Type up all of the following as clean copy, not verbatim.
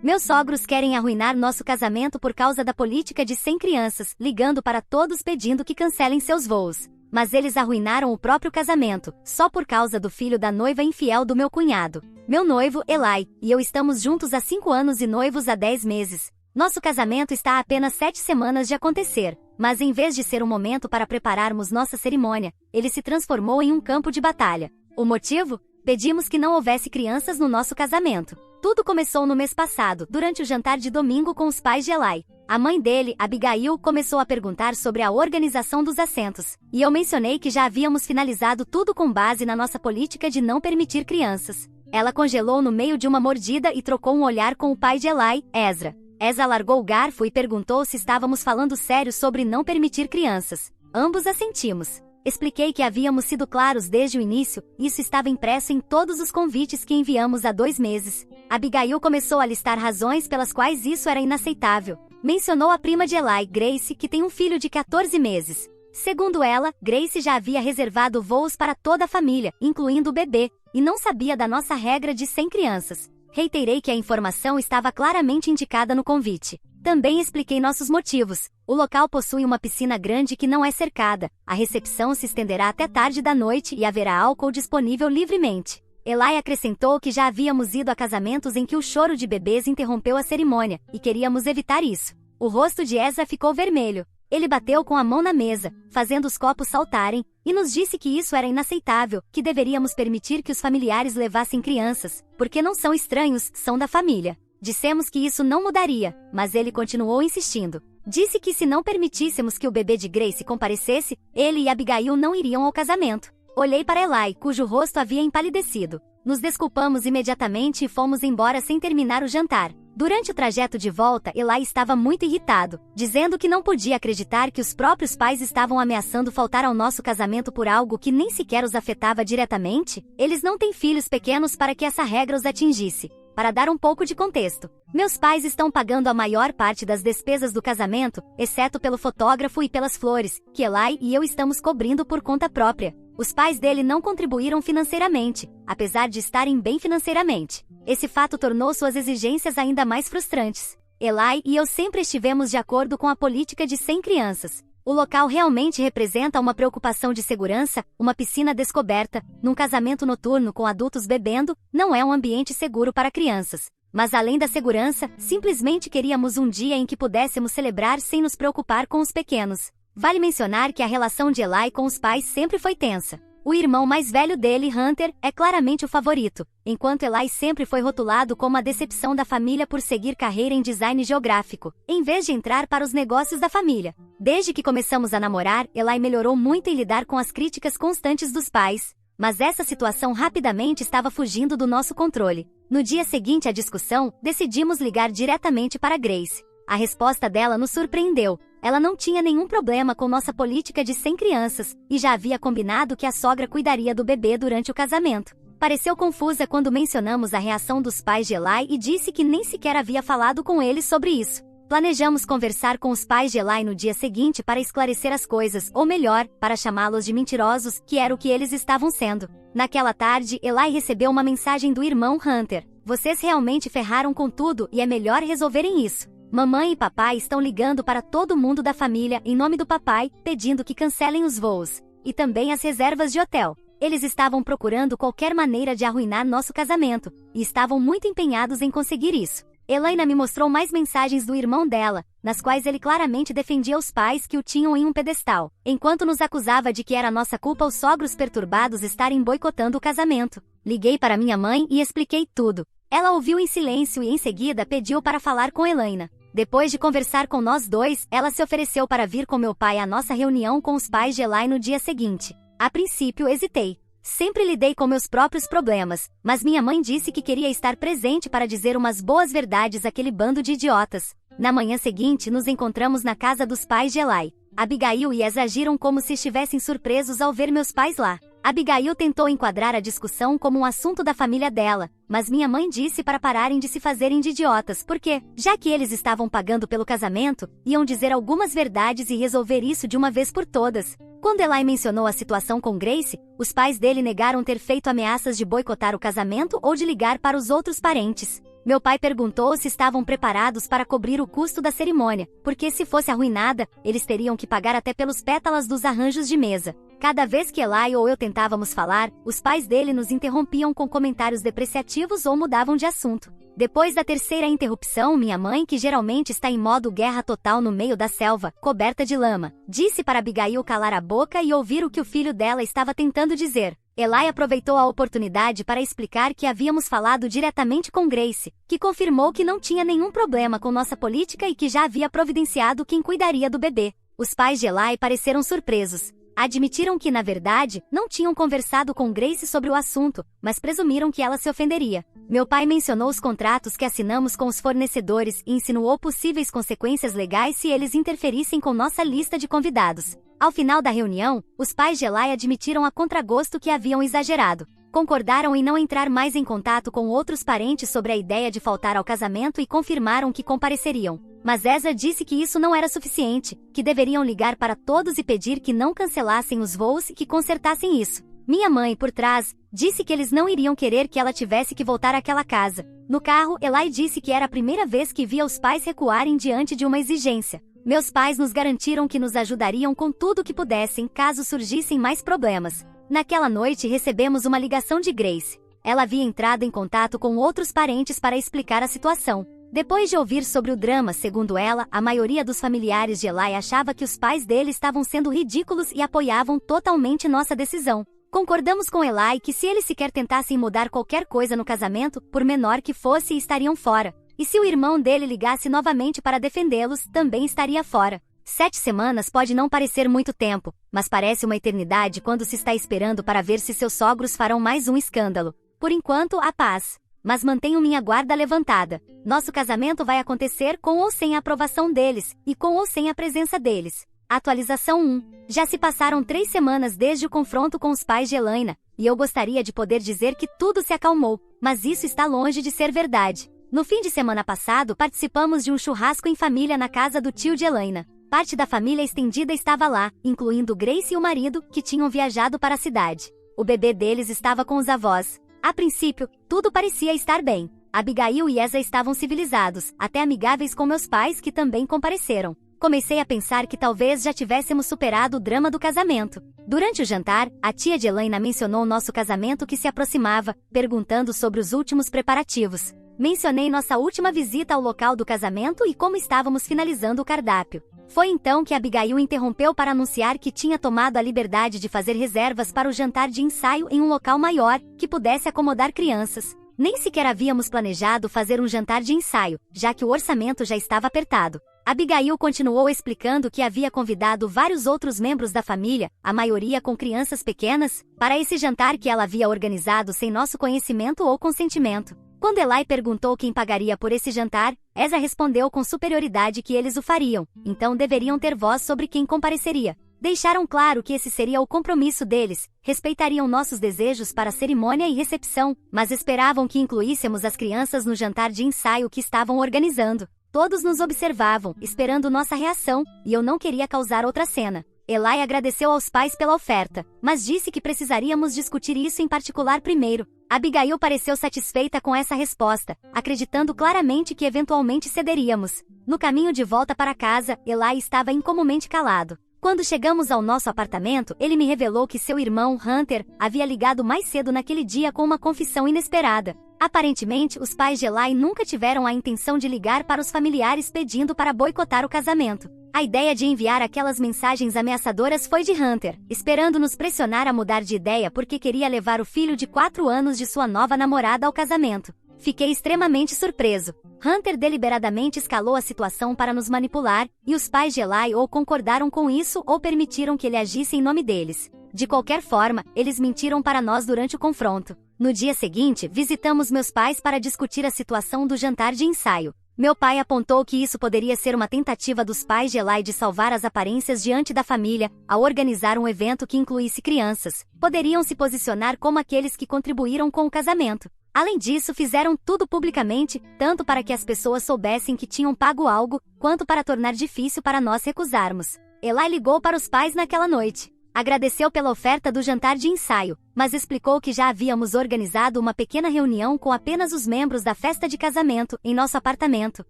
Meus sogros querem arruinar nosso casamento por causa da política de 100 crianças, ligando para todos pedindo que cancelem seus voos. Mas eles arruinaram o próprio casamento, só por causa do filho da noiva infiel do meu cunhado. Meu noivo, Eli, e eu estamos juntos há 5 anos e noivos há 10 meses. Nosso casamento está a apenas 7 semanas de acontecer, mas em vez de ser um momento para prepararmos nossa cerimônia, ele se transformou em um campo de batalha. O motivo? Pedimos que não houvesse crianças no nosso casamento. Tudo começou no mês passado, durante o jantar de domingo com os pais de Eli. A mãe dele, Abigail, começou a perguntar sobre a organização dos assentos, e eu mencionei que já havíamos finalizado tudo com base na nossa política de não permitir crianças. Ela congelou no meio de uma mordida e trocou um olhar com o pai de Eli, Ezra. Ezra largou o garfo e perguntou se estávamos falando sério sobre não permitir crianças. Ambos assentimos. Expliquei que havíamos sido claros desde o início, isso estava impresso em todos os convites que enviamos há 2 meses. Abigail começou a listar razões pelas quais isso era inaceitável. Mencionou a prima de Eli, Grace, que tem um filho de 14 meses. Segundo ela, Grace já havia reservado voos para toda a família, incluindo o bebê, e não sabia da nossa regra de 100 crianças. Reiterei que a informação estava claramente indicada no convite. Também expliquei nossos motivos. O local possui uma piscina grande que não é cercada, a recepção se estenderá até tarde da noite e haverá álcool disponível livremente. Eli acrescentou que já havíamos ido a casamentos em que o choro de bebês interrompeu a cerimônia, e queríamos evitar isso. O rosto de Ezra ficou vermelho. Ele bateu com a mão na mesa, fazendo os copos saltarem, e nos disse que isso era inaceitável, que deveríamos permitir que os familiares levassem crianças, porque não são estranhos, são da família. Dissemos que isso não mudaria, mas ele continuou insistindo. Disse que se não permitíssemos que o bebê de Grace comparecesse, ele e Abigail não iriam ao casamento. Olhei para Eli, cujo rosto havia empalidecido. Nos desculpamos imediatamente e fomos embora sem terminar o jantar. Durante o trajeto de volta, Eli estava muito irritado, dizendo que não podia acreditar que os próprios pais estavam ameaçando faltar ao nosso casamento por algo que nem sequer os afetava diretamente. Eles não têm filhos pequenos para que essa regra os atingisse. Para dar um pouco de contexto, meus pais estão pagando a maior parte das despesas do casamento, exceto pelo fotógrafo e pelas flores, que Eli e eu estamos cobrindo por conta própria. Os pais dele não contribuíram financeiramente, apesar de estarem bem financeiramente. Esse fato tornou suas exigências ainda mais frustrantes. Eli e eu sempre estivemos de acordo com a política de 100 crianças. O local realmente representa uma preocupação de segurança, uma piscina descoberta, num casamento noturno com adultos bebendo, não é um ambiente seguro para crianças. Mas além da segurança, simplesmente queríamos um dia em que pudéssemos celebrar sem nos preocupar com os pequenos. Vale mencionar que a relação de Eli com os pais sempre foi tensa. O irmão mais velho dele, Hunter, é claramente o favorito, enquanto Eli sempre foi rotulado como a decepção da família por seguir carreira em design geográfico, em vez de entrar para os negócios da família. Desde que começamos a namorar, Eli melhorou muito em lidar com as críticas constantes dos pais, mas essa situação rapidamente estava fugindo do nosso controle. No dia seguinte à discussão, decidimos ligar diretamente para Grace. A resposta dela nos surpreendeu. Ela não tinha nenhum problema com nossa política de 100 crianças, e já havia combinado que a sogra cuidaria do bebê durante o casamento. Pareceu confusa quando mencionamos a reação dos pais de Eli e disse que nem sequer havia falado com eles sobre isso. Planejamos conversar com os pais de Eli no dia seguinte para esclarecer as coisas, ou melhor, para chamá-los de mentirosos, que era o que eles estavam sendo. Naquela tarde, Eli recebeu uma mensagem do irmão Hunter. Vocês realmente ferraram com tudo e é melhor resolverem isso. Mamãe e papai estão ligando para todo mundo da família em nome do papai, pedindo que cancelem os voos. E também as reservas de hotel. Eles estavam procurando qualquer maneira de arruinar nosso casamento, e estavam muito empenhados em conseguir isso. Elaina me mostrou mais mensagens do irmão dela, nas quais ele claramente defendia os pais que o tinham em um pedestal, enquanto nos acusava de que era nossa culpa os sogros perturbados estarem boicotando o casamento. Liguei para minha mãe e expliquei tudo. Ela ouviu em silêncio e em seguida pediu para falar com Elaina. Depois de conversar com nós dois, ela se ofereceu para vir com meu pai à nossa reunião com os pais de Eli no dia seguinte. A princípio hesitei. Sempre lidei com meus próprios problemas, mas minha mãe disse que queria estar presente para dizer umas boas verdades àquele bando de idiotas. Na manhã seguinte nos encontramos na casa dos pais de Eli. Abigail e Ezra agiram como se estivessem surpresos ao ver meus pais lá. Abigail tentou enquadrar a discussão como um assunto da família dela, mas minha mãe disse para pararem de se fazerem de idiotas porque, já que eles estavam pagando pelo casamento, iam dizer algumas verdades e resolver isso de uma vez por todas. Quando Eli mencionou a situação com Grace, os pais dele negaram ter feito ameaças de boicotar o casamento ou de ligar para os outros parentes. Meu pai perguntou se estavam preparados para cobrir o custo da cerimônia, porque se fosse arruinada, eles teriam que pagar até pelos pétalas dos arranjos de mesa. Cada vez que Eli ou eu tentávamos falar, os pais dele nos interrompiam com comentários depreciativos ou mudavam de assunto. Depois da terceira interrupção, minha mãe, que geralmente está em modo guerra total no meio da selva, coberta de lama, disse para Abigail calar a boca e ouvir o que o filho dela estava tentando dizer. Eli aproveitou a oportunidade para explicar que havíamos falado diretamente com Grace, que confirmou que não tinha nenhum problema com nossa política e que já havia providenciado quem cuidaria do bebê. Os pais de Eli pareceram surpresos. Admitiram que, na verdade, não tinham conversado com Grace sobre o assunto, mas presumiram que ela se ofenderia. Meu pai mencionou os contratos que assinamos com os fornecedores e insinuou possíveis consequências legais se eles interferissem com nossa lista de convidados. Ao final da reunião, os pais de Eli admitiram a contragosto que haviam exagerado. Concordaram em não entrar mais em contato com outros parentes sobre a ideia de faltar ao casamento e confirmaram que compareceriam. Mas Ezra disse que isso não era suficiente, que deveriam ligar para todos e pedir que não cancelassem os voos e que consertassem isso. Minha mãe, por trás, disse que eles não iriam querer que ela tivesse que voltar àquela casa. No carro, Eli disse que era a primeira vez que via os pais recuarem diante de uma exigência. Meus pais nos garantiram que nos ajudariam com tudo o que pudessem caso surgissem mais problemas. Naquela noite recebemos uma ligação de Grace. Ela havia entrado em contato com outros parentes para explicar a situação. Depois de ouvir sobre o drama, segundo ela, a maioria dos familiares de Eli achava que os pais dele estavam sendo ridículos e apoiavam totalmente nossa decisão. Concordamos com Eli que se eles sequer tentassem mudar qualquer coisa no casamento, por menor que fosse, estariam fora. E se o irmão dele ligasse novamente para defendê-los, também estaria fora. 7 semanas pode não parecer muito tempo, mas parece uma eternidade quando se está esperando para ver se seus sogros farão mais um escândalo. Por enquanto, há paz. Mas mantenho minha guarda levantada. Nosso casamento vai acontecer com ou sem a aprovação deles, e com ou sem a presença deles. Atualização 1. Já se passaram 3 semanas desde o confronto com os pais de Elaina, e eu gostaria de poder dizer que tudo se acalmou, mas isso está longe de ser verdade. No fim de semana passado, participamos de um churrasco em família na casa do tio de Elaina. Parte da família estendida estava lá, incluindo Grace e o marido, que tinham viajado para a cidade. O bebê deles estava com os avós. A princípio, tudo parecia estar bem. Abigail e Ezra estavam civilizados, até amigáveis com meus pais, que também compareceram. Comecei a pensar que talvez já tivéssemos superado o drama do casamento. Durante o jantar, a tia de Elaina mencionou nosso casamento que se aproximava, perguntando sobre os últimos preparativos. Mencionei nossa última visita ao local do casamento e como estávamos finalizando o cardápio. Foi então que Abigail interrompeu para anunciar que tinha tomado a liberdade de fazer reservas para o jantar de ensaio em um local maior, que pudesse acomodar crianças. Nem sequer havíamos planejado fazer um jantar de ensaio, já que o orçamento já estava apertado. Abigail continuou explicando que havia convidado vários outros membros da família, a maioria com crianças pequenas, para esse jantar que ela havia organizado sem nosso conhecimento ou consentimento. Quando Eli perguntou quem pagaria por esse jantar, Ezra respondeu com superioridade que eles o fariam, então deveriam ter voz sobre quem compareceria. Deixaram claro que esse seria o compromisso deles, respeitariam nossos desejos para a cerimônia e recepção, mas esperavam que incluíssemos as crianças no jantar de ensaio que estavam organizando. Todos nos observavam, esperando nossa reação, e eu não queria causar outra cena. Eli agradeceu aos pais pela oferta, mas disse que precisaríamos discutir isso em particular primeiro. Abigail pareceu satisfeita com essa resposta, acreditando claramente que eventualmente cederíamos. No caminho de volta para casa, Eli estava incomumente calado. Quando chegamos ao nosso apartamento, ele me revelou que seu irmão, Hunter, havia ligado mais cedo naquele dia com uma confissão inesperada. Aparentemente, os pais de Eli nunca tiveram a intenção de ligar para os familiares pedindo para boicotar o casamento. A ideia de enviar aquelas mensagens ameaçadoras foi de Hunter, esperando nos pressionar a mudar de ideia porque queria levar o filho de 4 anos de sua nova namorada ao casamento. Fiquei extremamente surpreso. Hunter deliberadamente escalou a situação para nos manipular, e os pais de Eli ou concordaram com isso ou permitiram que ele agisse em nome deles. De qualquer forma, eles mentiram para nós durante o confronto. No dia seguinte, visitamos meus pais para discutir a situação do jantar de ensaio. Meu pai apontou que isso poderia ser uma tentativa dos pais de Eli de salvar as aparências diante da família, ao organizar um evento que incluísse crianças. Poderiam se posicionar como aqueles que contribuíram com o casamento. Além disso, fizeram tudo publicamente, tanto para que as pessoas soubessem que tinham pago algo, quanto para tornar difícil para nós recusarmos. Eli ligou para os pais naquela noite. Agradeceu pela oferta do jantar de ensaio, mas explicou que já havíamos organizado uma pequena reunião com apenas os membros da festa de casamento em nosso apartamento,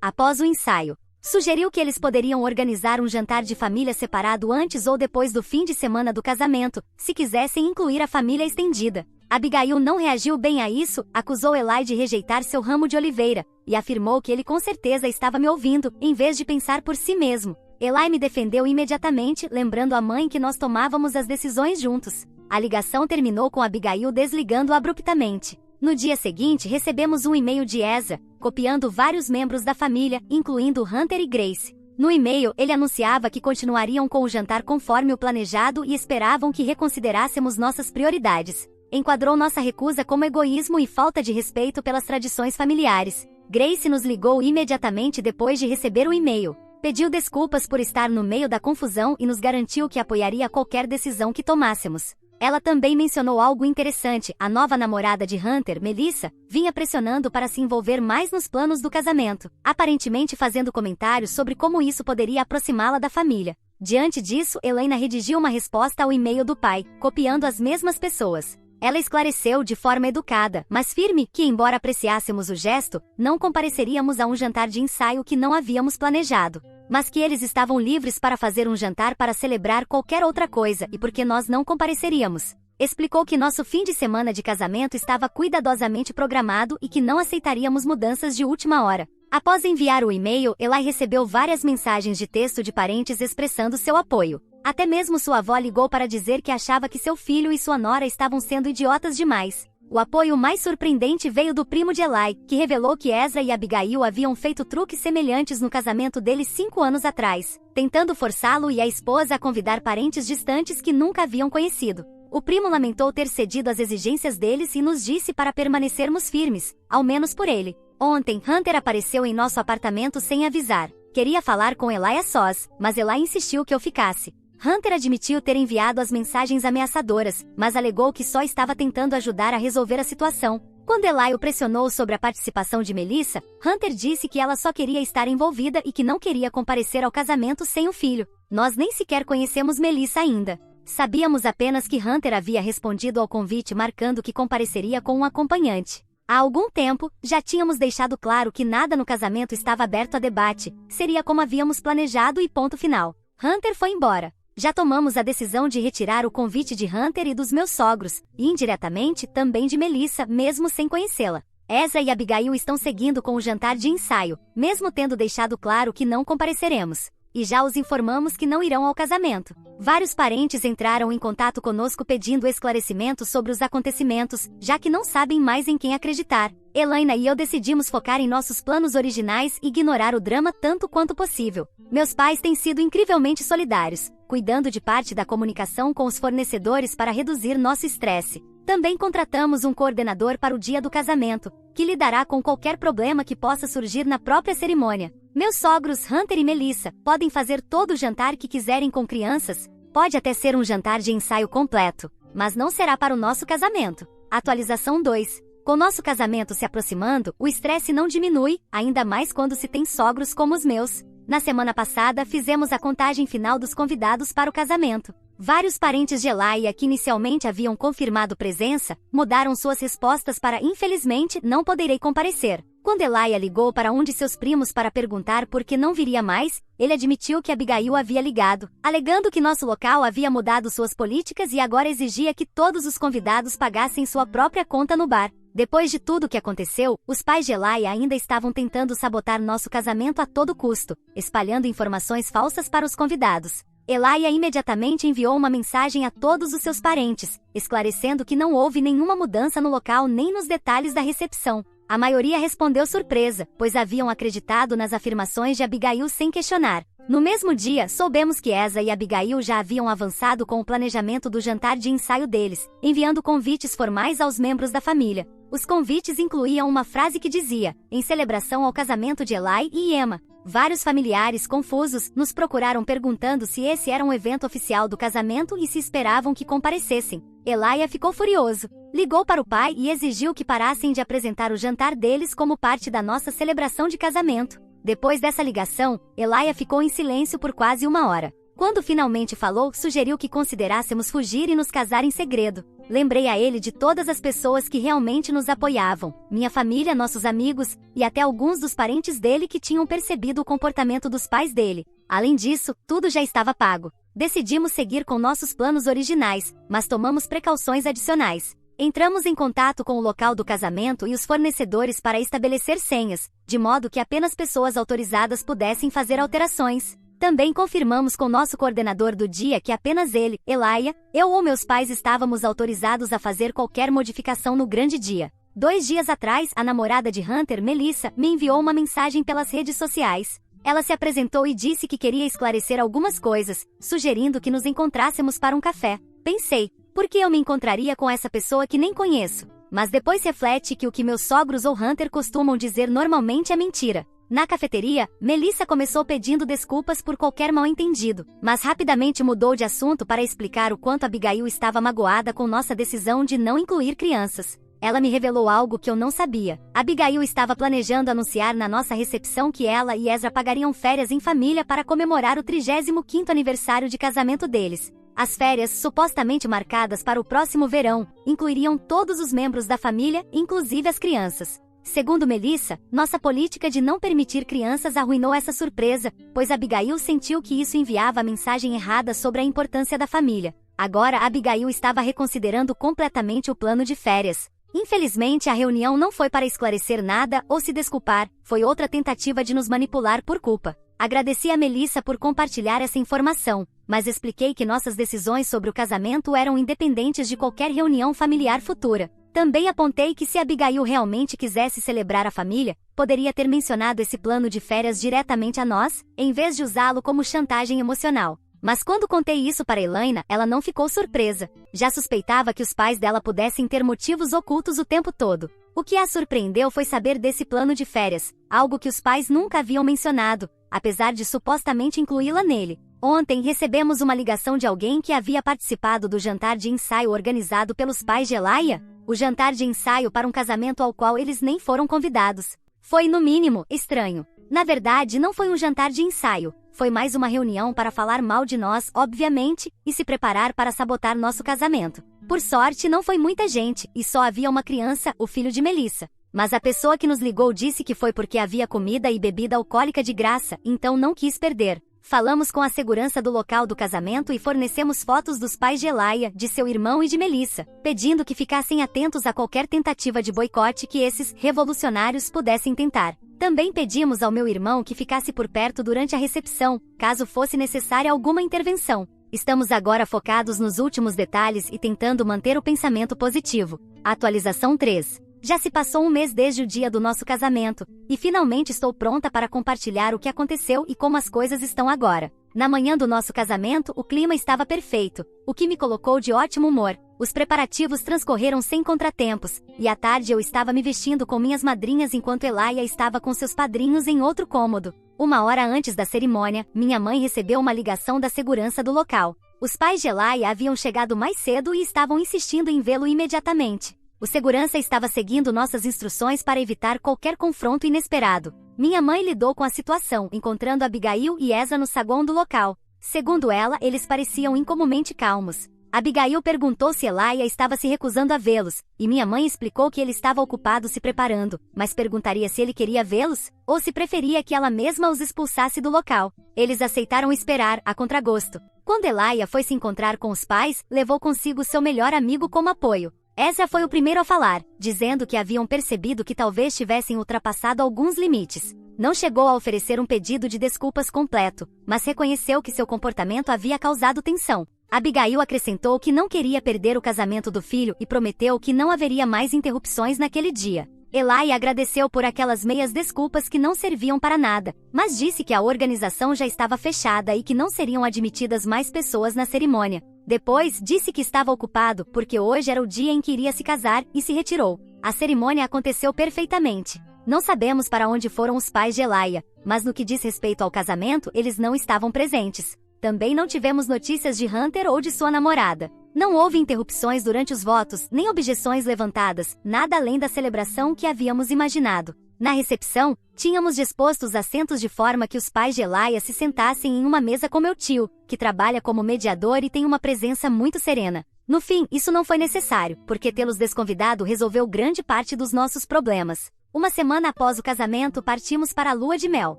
após o ensaio. Sugeriu que eles poderiam organizar um jantar de família separado antes ou depois do fim de semana do casamento, se quisessem incluir a família estendida. Abigail não reagiu bem a isso, acusou Eli de rejeitar seu ramo de oliveira, e afirmou que ele com certeza estava me ouvindo, em vez de pensar por si mesmo. Eli me defendeu imediatamente, lembrando a mãe que nós tomávamos as decisões juntos. A ligação terminou com Abigail desligando abruptamente. No dia seguinte, recebemos um e-mail de Ezra, copiando vários membros da família, incluindo Hunter e Grace. No e-mail, ele anunciava que continuariam com o jantar conforme o planejado e esperavam que reconsiderássemos nossas prioridades. Enquadrou nossa recusa como egoísmo e falta de respeito pelas tradições familiares. Grace nos ligou imediatamente depois de receber o e-mail. Pediu desculpas por estar no meio da confusão e nos garantiu que apoiaria qualquer decisão que tomássemos. Ela também mencionou algo interessante: a nova namorada de Hunter, Melissa, vinha pressionando para se envolver mais nos planos do casamento, aparentemente fazendo comentários sobre como isso poderia aproximá-la da família. Diante disso, Elena redigiu uma resposta ao e-mail do pai, copiando as mesmas pessoas. Ela esclareceu de forma educada, mas firme, que embora apreciássemos o gesto, não compareceríamos a um jantar de ensaio que não havíamos planejado. Mas que eles estavam livres para fazer um jantar para celebrar qualquer outra coisa e porque nós não compareceríamos. Explicou que nosso fim de semana de casamento estava cuidadosamente programado e que não aceitaríamos mudanças de última hora. Após enviar o e-mail, Eli recebeu várias mensagens de texto de parentes expressando seu apoio. Até mesmo sua avó ligou para dizer que achava que seu filho e sua nora estavam sendo idiotas demais. O apoio mais surpreendente veio do primo de Eli, que revelou que Ezra e Abigail haviam feito truques semelhantes no casamento deles 5 anos atrás, tentando forçá-lo e a esposa a convidar parentes distantes que nunca haviam conhecido. O primo lamentou ter cedido às exigências deles e nos disse para permanecermos firmes, ao menos por ele. Ontem, Hunter apareceu em nosso apartamento sem avisar. Queria falar com Eli a sós, mas Eli insistiu que eu ficasse. Hunter admitiu ter enviado as mensagens ameaçadoras, mas alegou que só estava tentando ajudar a resolver a situação. Quando Eli o pressionou sobre a participação de Melissa, Hunter disse que ela só queria estar envolvida e que não queria comparecer ao casamento sem o filho. Nós nem sequer conhecemos Melissa ainda. Sabíamos apenas que Hunter havia respondido ao convite marcando que compareceria com um acompanhante. Há algum tempo, já tínhamos deixado claro que nada no casamento estava aberto a debate, seria como havíamos planejado e ponto final. Hunter foi embora. Já tomamos a decisão de retirar o convite de Hunter e dos meus sogros, e indiretamente também de Melissa, mesmo sem conhecê-la. Ezra e Abigail estão seguindo com o jantar de ensaio, mesmo tendo deixado claro que não compareceremos. E já os informamos que não irão ao casamento. Vários parentes entraram em contato conosco pedindo esclarecimentos sobre os acontecimentos, já que não sabem mais em quem acreditar. Elena e eu decidimos focar em nossos planos originais e ignorar o drama tanto quanto possível. Meus pais têm sido incrivelmente solidários, cuidando de parte da comunicação com os fornecedores para reduzir nosso estresse. Também contratamos um coordenador para o dia do casamento, que lidará com qualquer problema que possa surgir na própria cerimônia. Meus sogros Hunter e Melissa podem fazer todo o jantar que quiserem com crianças, pode até ser um jantar de ensaio completo, mas não será para o nosso casamento. Atualização 2. Com nosso casamento se aproximando, o estresse não diminui, ainda mais quando se tem sogros como os meus. Na semana passada, fizemos a contagem final dos convidados para o casamento. Vários parentes de Elaia que inicialmente haviam confirmado presença, mudaram suas respostas para "infelizmente, não poderei comparecer". Quando Elaia ligou para um de seus primos para perguntar por que não viria mais, ele admitiu que Abigail havia ligado, alegando que nosso local havia mudado suas políticas e agora exigia que todos os convidados pagassem sua própria conta no bar. Depois de tudo o que aconteceu, os pais de Elaia ainda estavam tentando sabotar nosso casamento a todo custo, espalhando informações falsas para os convidados. Elaia imediatamente enviou uma mensagem a todos os seus parentes, esclarecendo que não houve nenhuma mudança no local nem nos detalhes da recepção. A maioria respondeu surpresa, pois haviam acreditado nas afirmações de Abigail sem questionar. No mesmo dia, soubemos que Ezra e Abigail já haviam avançado com o planejamento do jantar de ensaio deles, enviando convites formais aos membros da família. Os convites incluíam uma frase que dizia, em celebração ao casamento de Eli e Emma. Vários familiares confusos nos procuraram perguntando se esse era um evento oficial do casamento e se esperavam que comparecessem. Elaia ficou furioso. Ligou para o pai e exigiu que parassem de apresentar o jantar deles como parte da nossa celebração de casamento. Depois dessa ligação, Elaia ficou em silêncio por quase 1 hora. Quando finalmente falou, sugeriu que considerássemos fugir e nos casar em segredo. Lembrei a ele de todas as pessoas que realmente nos apoiavam, minha família, nossos amigos, e até alguns dos parentes dele que tinham percebido o comportamento dos pais dele. Além disso, tudo já estava pago. Decidimos seguir com nossos planos originais, mas tomamos precauções adicionais. Entramos em contato com o local do casamento e os fornecedores para estabelecer senhas, de modo que apenas pessoas autorizadas pudessem fazer alterações. Também confirmamos com nosso coordenador do dia que apenas ele, Elijah, eu ou meus pais estávamos autorizados a fazer qualquer modificação no grande dia. 2 dias atrás, a namorada de Hunter, Melissa, me enviou uma mensagem pelas redes sociais. Ela se apresentou e disse que queria esclarecer algumas coisas, sugerindo que nos encontrássemos para um café. Pensei, por que eu me encontraria com essa pessoa que nem conheço? Mas depois reflete que o que meus sogros ou Hunter costumam dizer normalmente é mentira. Na cafeteria, Melissa começou pedindo desculpas por qualquer mal-entendido, mas rapidamente mudou de assunto para explicar o quanto Abigail estava magoada com nossa decisão de não incluir crianças. Ela me revelou algo que eu não sabia. Abigail estava planejando anunciar na nossa recepção que ela e Ezra pagariam férias em família para comemorar o 35º aniversário de casamento deles. As férias, supostamente marcadas para o próximo verão, incluiriam todos os membros da família, inclusive as crianças. Segundo Melissa, nossa política de não permitir crianças arruinou essa surpresa, pois Abigail sentiu que isso enviava a mensagem errada sobre a importância da família. Agora Abigail estava reconsiderando completamente o plano de férias. Infelizmente, a reunião não foi para esclarecer nada ou se desculpar, foi outra tentativa de nos manipular por culpa. Agradeci a Melissa por compartilhar essa informação, mas expliquei que nossas decisões sobre o casamento eram independentes de qualquer reunião familiar futura. Também apontei que se Abigail realmente quisesse celebrar a família, poderia ter mencionado esse plano de férias diretamente a nós, em vez de usá-lo como chantagem emocional. Mas quando contei isso para Elaina, ela não ficou surpresa. Já suspeitava que os pais dela pudessem ter motivos ocultos o tempo todo. O que a surpreendeu foi saber desse plano de férias, algo que os pais nunca haviam mencionado, apesar de supostamente incluí-la nele. Ontem recebemos uma ligação de alguém que havia participado do jantar de ensaio organizado pelos pais de Elijah. O jantar de ensaio para um casamento ao qual eles nem foram convidados. Foi, no mínimo, estranho. Na verdade, não foi um jantar de ensaio. Foi mais uma reunião para falar mal de nós, obviamente, e se preparar para sabotar nosso casamento. Por sorte, não foi muita gente, e só havia uma criança, o filho de Melissa. Mas a pessoa que nos ligou disse que foi porque havia comida e bebida alcoólica de graça, então não quis perder. Falamos com a segurança do local do casamento e fornecemos fotos dos pais de Elijah, de seu irmão e de Melissa, pedindo que ficassem atentos a qualquer tentativa de boicote que esses revolucionários pudessem tentar. Também pedimos ao meu irmão que ficasse por perto durante a recepção, caso fosse necessária alguma intervenção. Estamos agora focados nos últimos detalhes e tentando manter o pensamento positivo. Atualização 3. Já se passou um mês desde o dia do nosso casamento, e finalmente estou pronta para compartilhar o que aconteceu e como as coisas estão agora. Na manhã do nosso casamento, o clima estava perfeito, o que me colocou de ótimo humor. Os preparativos transcorreram sem contratempos, e à tarde eu estava me vestindo com minhas madrinhas enquanto Elijah estava com seus padrinhos em outro cômodo. 1 hora antes da cerimônia, minha mãe recebeu uma ligação da segurança do local. Os pais de Elijah haviam chegado mais cedo e estavam insistindo em vê-lo imediatamente. O segurança estava seguindo nossas instruções para evitar qualquer confronto inesperado. Minha mãe lidou com a situação, encontrando Abigail e Ezra no saguão do local. Segundo ela, eles pareciam incomumente calmos. Abigail perguntou se Elijah estava se recusando a vê-los, e minha mãe explicou que ele estava ocupado se preparando, mas perguntaria se ele queria vê-los, ou se preferia que ela mesma os expulsasse do local. Eles aceitaram esperar, a contragosto. Quando Elijah foi se encontrar com os pais, levou consigo seu melhor amigo como apoio. Ezra foi o primeiro a falar, dizendo que haviam percebido que talvez tivessem ultrapassado alguns limites. Não chegou a oferecer um pedido de desculpas completo, mas reconheceu que seu comportamento havia causado tensão. Abigail acrescentou que não queria perder o casamento do filho e prometeu que não haveria mais interrupções naquele dia. Elijah agradeceu por aquelas meias desculpas que não serviam para nada, mas disse que a organização já estava fechada e que não seriam admitidas mais pessoas na cerimônia. Depois, disse que estava ocupado porque hoje era o dia em que iria se casar e se retirou. A cerimônia aconteceu perfeitamente. Não sabemos para onde foram os pais de Elijah, mas no que diz respeito ao casamento, eles não estavam presentes. Também não tivemos notícias de Hunter ou de sua namorada. Não houve interrupções durante os votos, nem objeções levantadas, nada além da celebração que havíamos imaginado. Na recepção, tínhamos disposto os assentos de forma que os pais de Elaia se sentassem em uma mesa com meu tio, que trabalha como mediador e tem uma presença muito serena. No fim, isso não foi necessário, porque tê-los desconvidado resolveu grande parte dos nossos problemas. Uma semana após o casamento, partimos para a lua de mel.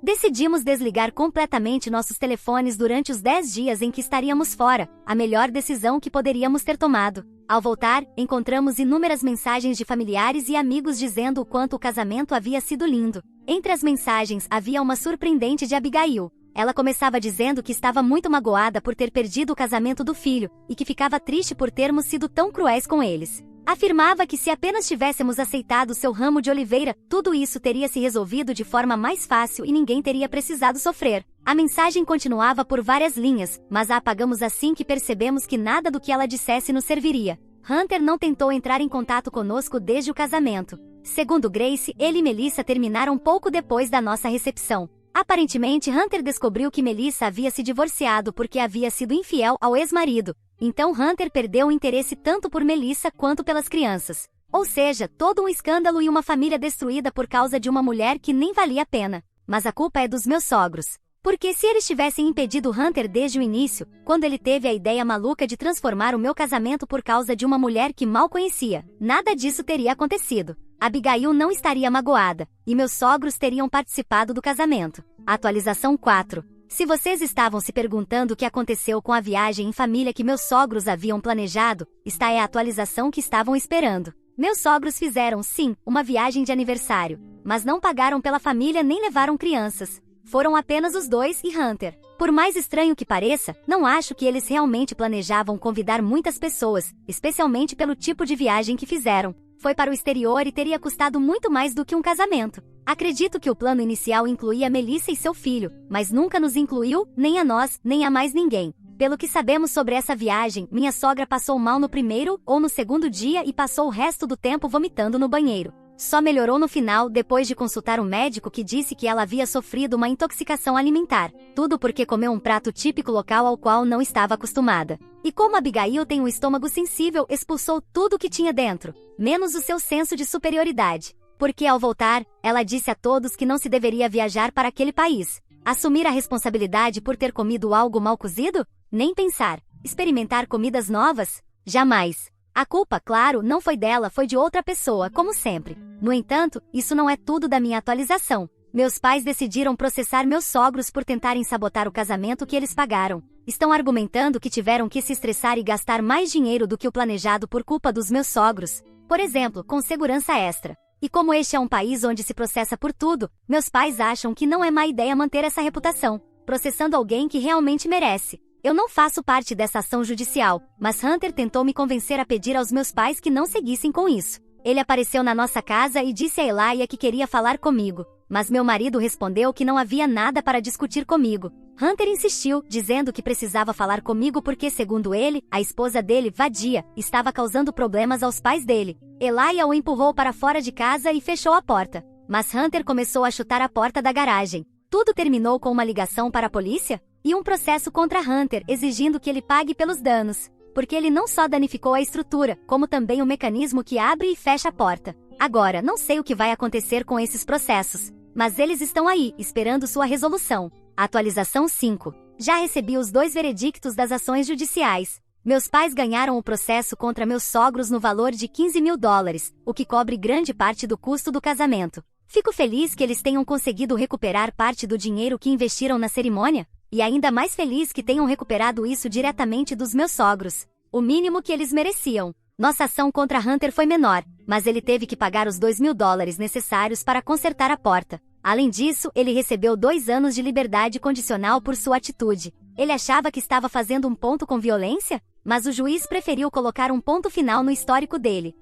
Decidimos desligar completamente nossos telefones durante os 10 dias em que estaríamos fora, a melhor decisão que poderíamos ter tomado. Ao voltar, encontramos inúmeras mensagens de familiares e amigos dizendo o quanto o casamento havia sido lindo. Entre as mensagens, havia uma surpreendente de Abigail. Ela começava dizendo que estava muito magoada por ter perdido o casamento do filho, e que ficava triste por termos sido tão cruéis com eles. Afirmava que se apenas tivéssemos aceitado seu ramo de oliveira, tudo isso teria se resolvido de forma mais fácil e ninguém teria precisado sofrer. A mensagem continuava por várias linhas, mas a apagamos assim que percebemos que nada do que ela dissesse nos serviria. Hunter não tentou entrar em contato conosco desde o casamento. Segundo Grace, ele e Melissa terminaram pouco depois da nossa recepção. Aparentemente, Hunter descobriu que Melissa havia se divorciado porque havia sido infiel ao ex-marido. Então Hunter perdeu o interesse tanto por Melissa quanto pelas crianças. Ou seja, todo um escândalo e uma família destruída por causa de uma mulher que nem valia a pena. Mas a culpa é dos meus sogros. Porque se eles tivessem impedido Hunter desde o início, quando ele teve a ideia maluca de transformar o meu casamento por causa de uma mulher que mal conhecia, nada disso teria acontecido. Abigail não estaria magoada, e meus sogros teriam participado do casamento. Atualização 4. Se vocês estavam se perguntando o que aconteceu com a viagem em família que meus sogros haviam planejado, esta é a atualização que estavam esperando. Meus sogros fizeram, sim, uma viagem de aniversário, mas não pagaram pela família nem levaram crianças. Foram apenas os dois e Hunter. Por mais estranho que pareça, não acho que eles realmente planejavam convidar muitas pessoas, especialmente pelo tipo de viagem que fizeram. Foi para o exterior e teria custado muito mais do que um casamento. Acredito que o plano inicial incluía Melissa e seu filho, mas nunca nos incluiu, nem a nós, nem a mais ninguém. Pelo que sabemos sobre essa viagem, minha sogra passou mal no primeiro ou no segundo dia e passou o resto do tempo vomitando no banheiro. Só melhorou no final depois de consultar um médico que disse que ela havia sofrido uma intoxicação alimentar. Tudo porque comeu um prato típico local ao qual não estava acostumada. E como Abigail tem um estômago sensível, expulsou tudo o que tinha dentro, menos o seu senso de superioridade. Porque ao voltar, ela disse a todos que não se deveria viajar para aquele país. Assumir a responsabilidade por ter comido algo mal cozido? Nem pensar. Experimentar comidas novas? Jamais. A culpa, claro, não foi dela, foi de outra pessoa, como sempre. No entanto, isso não é tudo da minha atualização. Meus pais decidiram processar meus sogros por tentarem sabotar o casamento que eles pagaram. Estão argumentando que tiveram que se estressar e gastar mais dinheiro do que o planejado por culpa dos meus sogros. Por exemplo, com segurança extra. E como este é um país onde se processa por tudo, meus pais acham que não é má ideia manter essa reputação, processando alguém que realmente merece. Eu não faço parte dessa ação judicial, mas Hunter tentou me convencer a pedir aos meus pais que não seguissem com isso. Ele apareceu na nossa casa e disse a Elaia que queria falar comigo, mas meu marido respondeu que não havia nada para discutir comigo. Hunter insistiu, dizendo que precisava falar comigo porque, segundo ele, a esposa dele, vadia, estava causando problemas aos pais dele. Elaia o empurrou para fora de casa e fechou a porta. Mas Hunter começou a chutar a porta da garagem. Tudo terminou com uma ligação para a polícia e um processo contra Hunter exigindo que ele pague pelos danos, porque ele não só danificou a estrutura, como também o mecanismo que abre e fecha a porta. Agora, não sei o que vai acontecer com esses processos, mas eles estão aí, esperando sua resolução. Atualização 5. Já recebi os 2 veredictos das ações judiciais. Meus pais ganharam o processo contra meus sogros no valor de $15.000, o que cobre grande parte do custo do casamento. Fico feliz que eles tenham conseguido recuperar parte do dinheiro que investiram na cerimônia, e ainda mais feliz que tenham recuperado isso diretamente dos meus sogros. O mínimo que eles mereciam. Nossa ação contra Hunter foi menor, mas ele teve que pagar os $2.000 necessários para consertar a porta. Além disso, ele recebeu 2 anos de liberdade condicional por sua atitude. Ele achava que estava fazendo um ponto com violência, mas o juiz preferiu colocar um ponto final no histórico dele.